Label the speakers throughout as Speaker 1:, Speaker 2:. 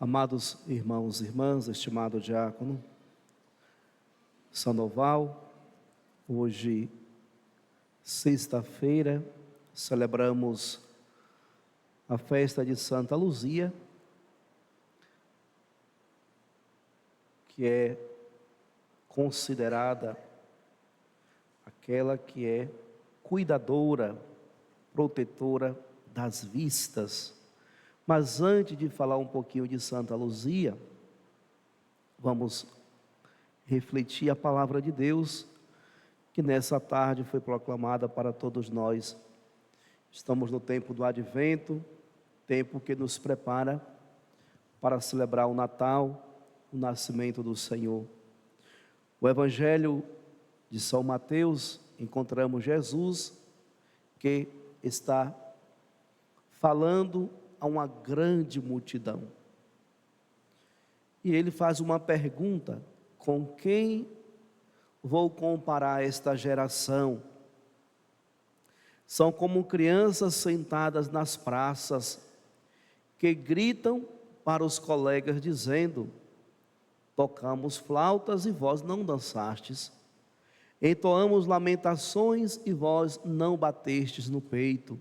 Speaker 1: Amados irmãos e irmãs, estimado diácono Sandoval, hoje, sexta-feira, celebramos a festa de Santa Luzia, que é considerada aquela que é cuidadora, protetora das vistas. Mas antes de falar um pouquinho de Santa Luzia, vamos refletir a palavra de Deus, que nessa tarde foi proclamada para todos nós. Estamos no tempo do Advento, tempo que nos prepara para celebrar o Natal, o nascimento do Senhor. O Evangelho de São Mateus, encontramos Jesus, que está falando a uma grande multidão. E ele faz uma pergunta: com quem vou comparar esta geração? São como crianças sentadas nas praças, que gritam para os colegas dizendo: tocamos flautas e vós não dançastes, entoamos lamentações e vós não batestes no peito.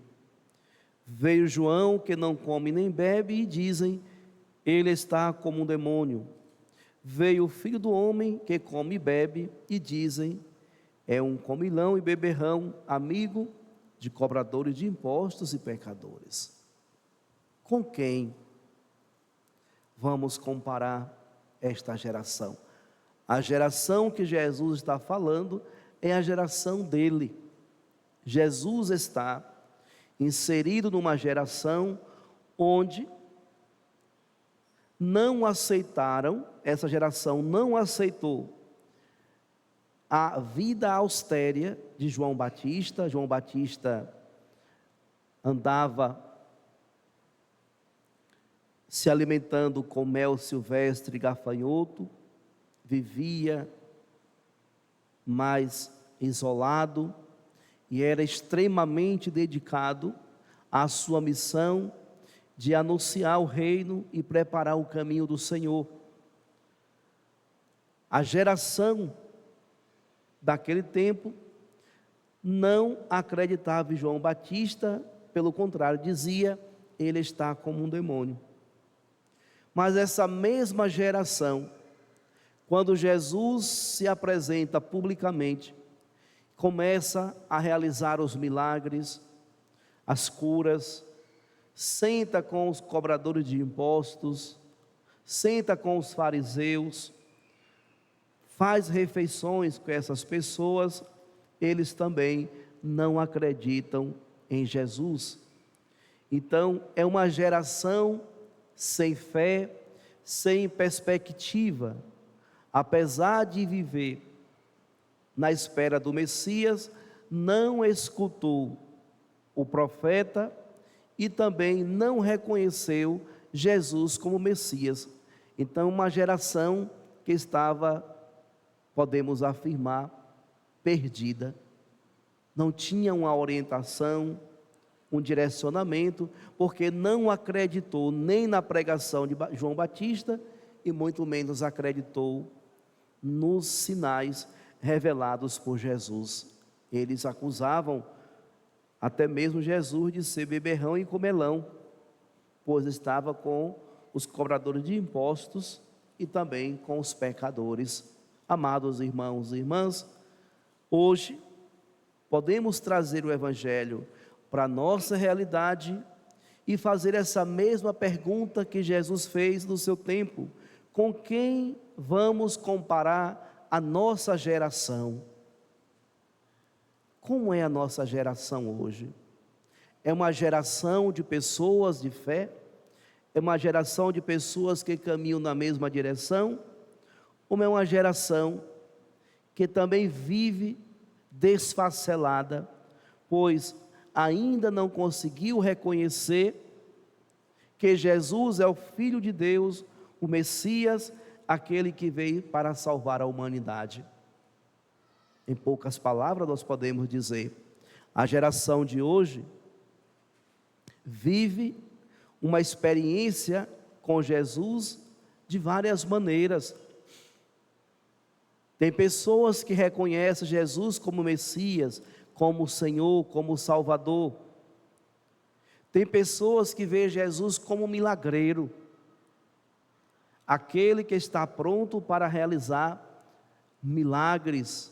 Speaker 1: Veio João, que não come nem bebe, e dizem: ele está como um demônio. Veio o Filho do Homem, que come e bebe, e dizem: é um comilão e beberrão, amigo de cobradores de impostos e pecadores. Com quem vamos comparar esta geração? A geração que Jesus está falando é a geração dele. Jesus está inserido numa geração onde não aceitaram, essa geração não aceitou a vida austera de João Batista. João Batista andava se alimentando com mel silvestre e gafanhoto, vivia mais isolado e era extremamente dedicado à sua missão de anunciar o reino e preparar o caminho do Senhor. A geração daquele tempo não acreditava em João Batista, pelo contrário, dizia: ele está como um demônio. Mas essa mesma geração, quando Jesus se apresenta publicamente, começa a realizar os milagres, as curas, senta com os cobradores de impostos, senta com os fariseus, faz refeições com essas pessoas, eles também não acreditam em Jesus. Então, é uma geração sem fé, sem perspectiva. Apesar de viver na espera do Messias, não escutou o profeta e também não reconheceu Jesus como Messias. Então, uma geração que estava, podemos afirmar, perdida. Não tinha uma orientação, um direcionamento, porque não acreditou nem na pregação de João Batista e muito menos acreditou nos sinais revelados por Jesus. Eles acusavam até mesmo Jesus de ser beberrão e comelão, pois estava com os cobradores de impostos e também com os pecadores. Amados irmãos e irmãs, hoje podemos trazer o Evangelho para a nossa realidade e fazer essa mesma pergunta que Jesus fez no seu tempo: com quem vamos comparar a nossa geração? Como é a nossa geração hoje? É uma geração de pessoas de fé? É uma geração de pessoas que caminham na mesma direção? Ou é uma geração que também vive desfacelada, pois ainda não conseguiu reconhecer que Jesus é o Filho de Deus, o Messias, aquele que veio para salvar a humanidade? Em poucas palavras nós podemos dizer: a geração de hoje vive uma experiência com Jesus de várias maneiras. Tem pessoas que reconhecem Jesus como Messias, como Senhor, como Salvador. Tem pessoas que veem Jesus como milagreiro, aquele que está pronto para realizar milagres.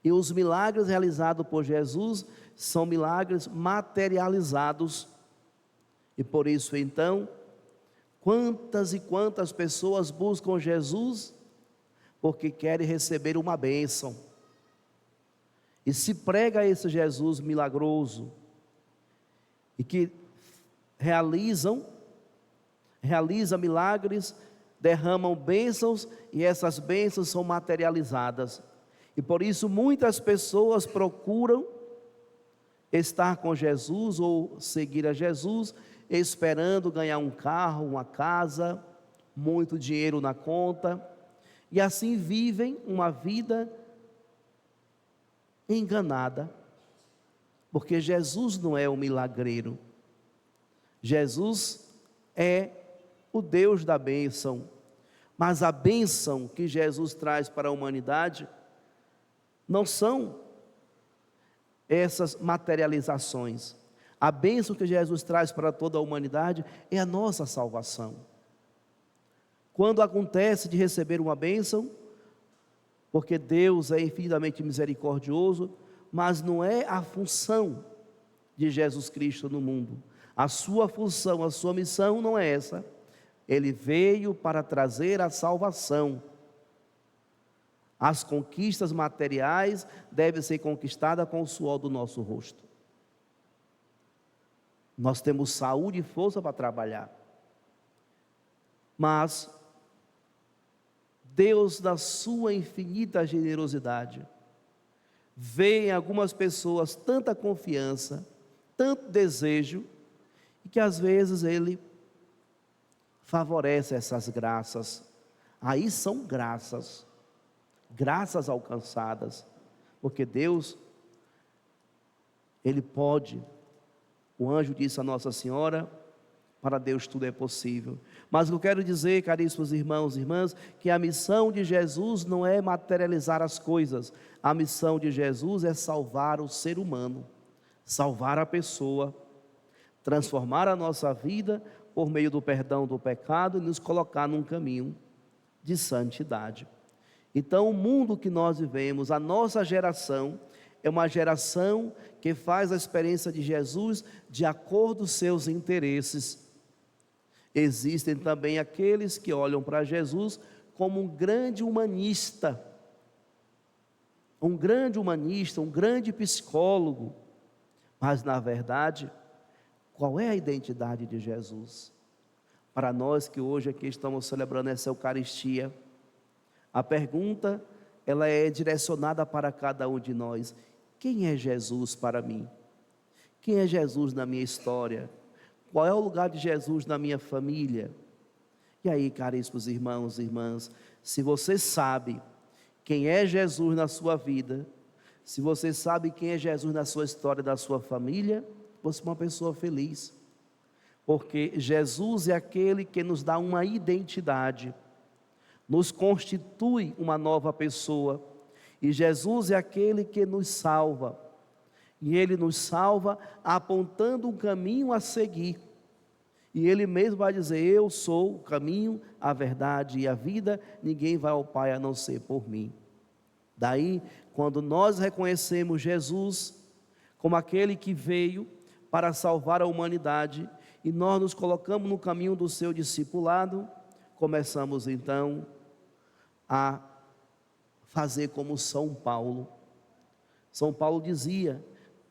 Speaker 1: E os milagres realizados por Jesus são milagres materializados. E por isso então, quantas e quantas pessoas buscam Jesus porque querem receber uma bênção. E se prega esse Jesus milagroso, e que realiza milagres, derramam bênçãos, e essas bênçãos são materializadas. E por isso muitas pessoas procuram estar com Jesus ou seguir a Jesus, esperando ganhar um carro, uma casa, muito dinheiro na conta, e assim vivem uma vida enganada, porque Jesus não é o milagreiro. Jesus é o Deus da bênção, mas a bênção que Jesus traz para a humanidade não são essas materializações. A bênção que Jesus traz para toda a humanidade é a nossa salvação. Quando acontece de receber uma bênção, porque Deus é infinitamente misericordioso, mas não é a função de Jesus Cristo no mundo. A sua função, a sua missão não é essa. Ele veio para trazer a salvação. As conquistas materiais devem ser conquistadas com o suor do nosso rosto. Nós temos saúde e força para trabalhar, mas Deus, da sua infinita generosidade, vê em algumas pessoas tanta confiança, tanto desejo, e que às vezes Ele favorece essas graças. Aí são graças alcançadas, porque Deus, Ele pode. O anjo disse a Nossa Senhora: para Deus tudo é possível. Mas eu quero dizer, caríssimos irmãos e irmãs, que a missão de Jesus não é materializar as coisas. A missão de Jesus é salvar o ser humano, salvar a pessoa, transformar a nossa vida por meio do perdão do pecado e nos colocar num caminho de santidade. Então, o mundo que nós vivemos, a nossa geração, é uma geração que faz a experiência de Jesus de acordo com seus interesses. Existem também aqueles que olham para Jesus como um grande humanista, um grande psicólogo, mas na verdade, qual é a identidade de Jesus? Para nós que hoje aqui estamos celebrando essa Eucaristia, a pergunta, ela é direcionada para cada um de nós: quem é Jesus para mim? Quem é Jesus na minha história? Qual é o lugar de Jesus na minha família? E aí, caríssimos irmãos e irmãs, se você sabe quem é Jesus na sua vida, se você sabe quem é Jesus na sua história, da sua família, você é uma pessoa feliz, porque Jesus é aquele que nos dá uma identidade, nos constitui uma nova pessoa, e Jesus é aquele que nos salva, e Ele nos salva apontando um caminho a seguir, e Ele mesmo vai dizer: eu sou o caminho, a verdade e a vida, ninguém vai ao Pai a não ser por mim. Daí, quando nós reconhecemos Jesus como aquele que veio para salvar a humanidade, e nós nos colocamos no caminho do seu discipulado, começamos então a fazer como São Paulo. São Paulo dizia: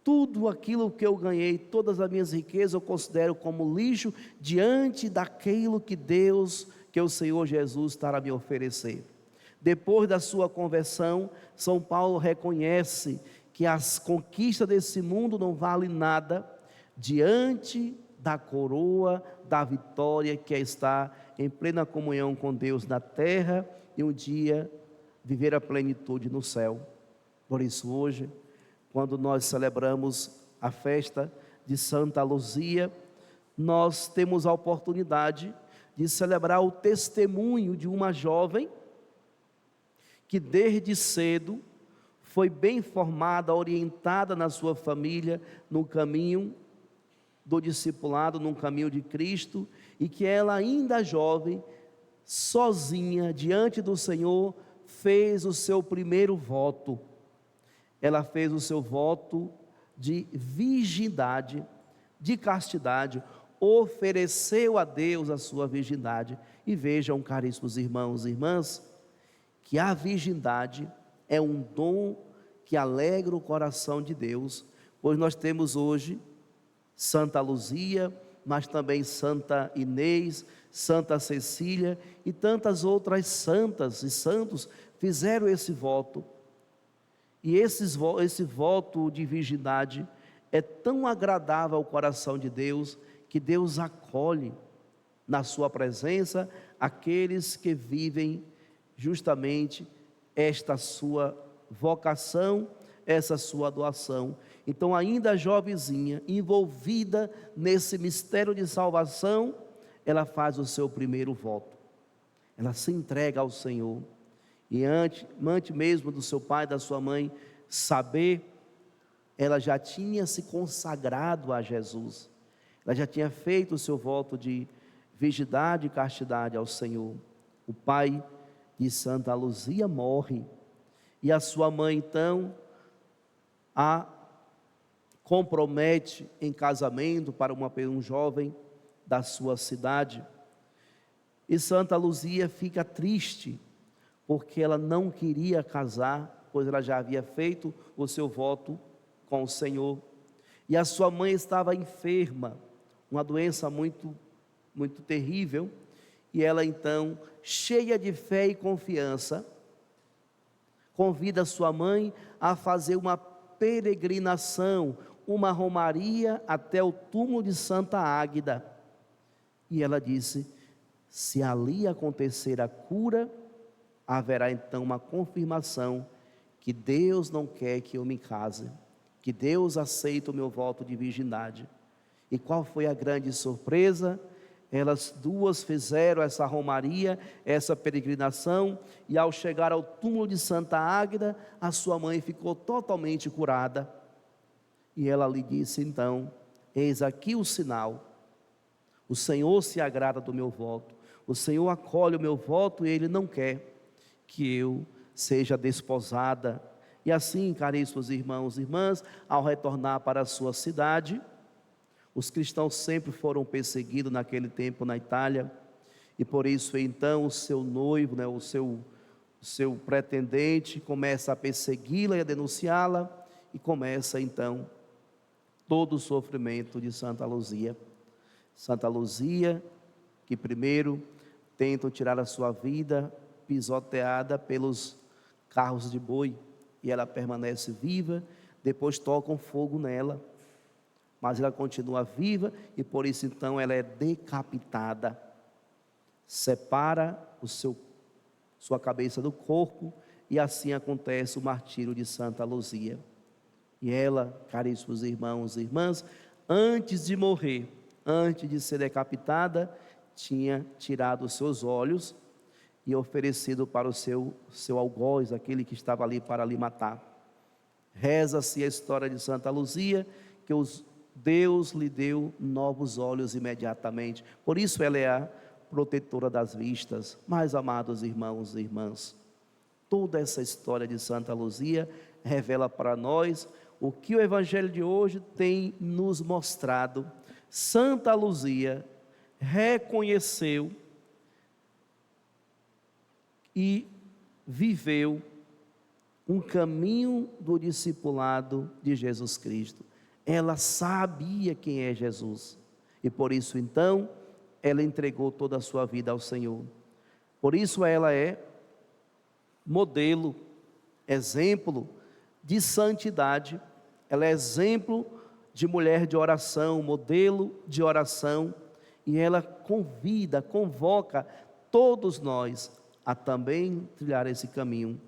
Speaker 1: tudo aquilo que eu ganhei, todas as minhas riquezas, eu considero como lixo diante daquilo que Deus, que o Senhor Jesus está a me oferecer. Depois da sua conversão, São Paulo reconhece que as conquistas desse mundo não valem nada diante da coroa, da vitória que é estar em plena comunhão com Deus na terra e um dia viver a plenitude no céu. Por isso hoje, quando nós celebramos a festa de Santa Luzia, nós temos a oportunidade de celebrar o testemunho de uma jovem que desde cedo foi bem formada, orientada na sua família, no caminho do discipulado, no caminho de Cristo, e que ela ainda jovem, sozinha, diante do Senhor, fez o seu primeiro voto. Ela fez o seu voto de virgindade, de castidade, ofereceu a Deus a sua virgindade. E vejam, caríssimos irmãos e irmãs, que a virgindade é um dom que alegra o coração de Deus, pois nós temos hoje Santa Luzia, mas também Santa Inês, Santa Cecília e tantas outras santas e santos fizeram esse voto. E esse voto de virgindade é tão agradável ao coração de Deus, que Deus acolhe na sua presença aqueles que vivem justamente esta sua vocação, essa sua doação. Então, ainda jovenzinha, envolvida nesse mistério de salvação, ela faz o seu primeiro voto. Ela se entrega ao Senhor. E antes mesmo do seu pai, da sua mãe saber, ela já tinha se consagrado a Jesus. Ela já tinha feito o seu voto de virgindade e castidade ao Senhor. O pai de Santa Luzia morre, e a sua mãe então a compromete em casamento para um jovem da sua cidade. E Santa Luzia fica triste, porque ela não queria casar, pois ela já havia feito o seu voto com o Senhor. E a sua mãe estava enferma, uma doença muito terrível, e ela então, cheia de fé e confiança, convida sua mãe a fazer uma peregrinação, uma romaria até o túmulo de Santa Águida. E ela disse: se ali acontecer a cura, haverá então uma confirmação que Deus não quer que eu me case, que Deus aceita o meu voto de virgindade. E qual foi a grande surpresa? Elas duas fizeram essa romaria, essa peregrinação, e ao chegar ao túmulo de Santa Águida, a sua mãe ficou totalmente curada. E ela lhe disse então: eis aqui o sinal, o Senhor se agrada do meu voto, o Senhor acolhe o meu voto, e Ele não quer que eu seja desposada. E assim, caríssimos irmãos e irmãs, ao retornar para a sua cidade, os cristãos sempre foram perseguidos naquele tempo na Itália, e por isso então o seu noivo, o seu pretendente começa a persegui-la e a denunciá-la, e começa então todo o sofrimento de Santa Luzia. Santa Luzia, que primeiro tentam tirar a sua vida, pisoteada pelos carros de boi, e ela permanece viva, depois tocam fogo nela, mas ela continua viva, e por isso então ela é decapitada. Separa sua cabeça do corpo, e assim acontece o martírio de Santa Luzia. E ela, caríssimos irmãos e irmãs, antes de morrer, antes de ser decapitada, tinha tirado os seus olhos e oferecido para o seu algoz, aquele que estava ali para lhe matar. Reza-se a história de Santa Luzia, que Deus lhe deu novos olhos imediatamente. Por isso ela é a protetora das vistas. Mas, amados irmãos e irmãs, toda essa história de Santa Luzia revela para nós o que o Evangelho de hoje tem nos mostrado. Santa Luzia reconheceu e viveu um caminho do discipulado de Jesus Cristo. Ela sabia quem é Jesus, e por isso então ela entregou toda a sua vida ao Senhor. Por isso ela é modelo, exemplo de santidade. Ela é exemplo de mulher de oração, modelo de oração, e ela convoca todos nós a também trilhar esse caminho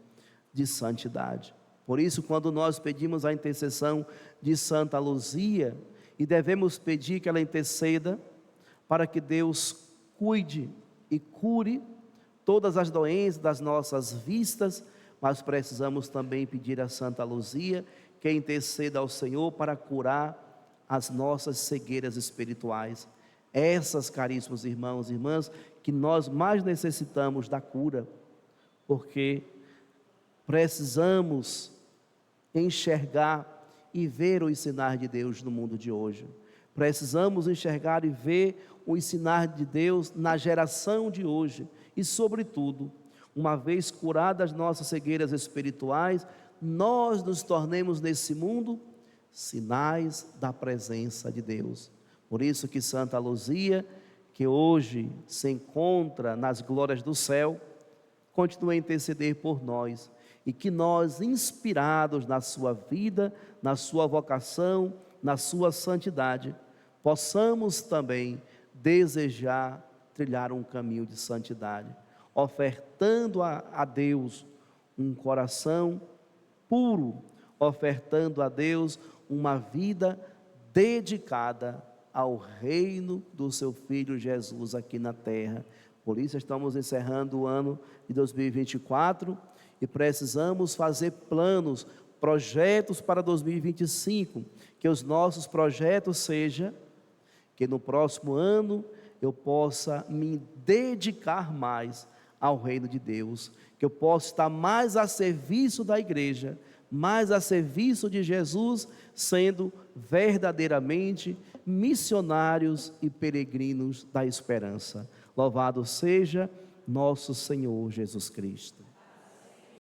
Speaker 1: de santidade. Por isso, quando nós pedimos a intercessão de Santa Luzia, e devemos pedir que ela interceda para que Deus cuide e cure todas as doenças das nossas vistas, mas precisamos também pedir a Santa Luzia que interceda ao Senhor para curar as nossas cegueiras espirituais. Essas, caríssimos irmãos e irmãs, que nós mais necessitamos da cura, porque precisamos enxergar e ver os sinais de Deus no mundo de hoje. Precisamos enxergar e ver os sinais de Deus na geração de hoje. E, sobretudo, uma vez curadas nossas cegueiras espirituais, nós nos tornemos nesse mundo sinais da presença de Deus. Por isso que Santa Luzia, que hoje se encontra nas glórias do céu, continue a interceder por nós, e que nós, inspirados na sua vida, na sua vocação, na sua santidade, possamos também desejar trilhar um caminho de santidade, ofertando a Deus um coração puro, ofertando a Deus uma vida dedicada ao reino do seu Filho Jesus aqui na terra. Por isso estamos encerrando o ano de 2024 e precisamos fazer planos, projetos para 2025, que os nossos projetos sejam que no próximo ano eu possa me dedicar mais ao reino de Deus, que eu possa estar mais a serviço da igreja, mais a serviço de Jesus, sendo verdadeiramente missionários e peregrinos da esperança. Louvado seja nosso Senhor Jesus Cristo.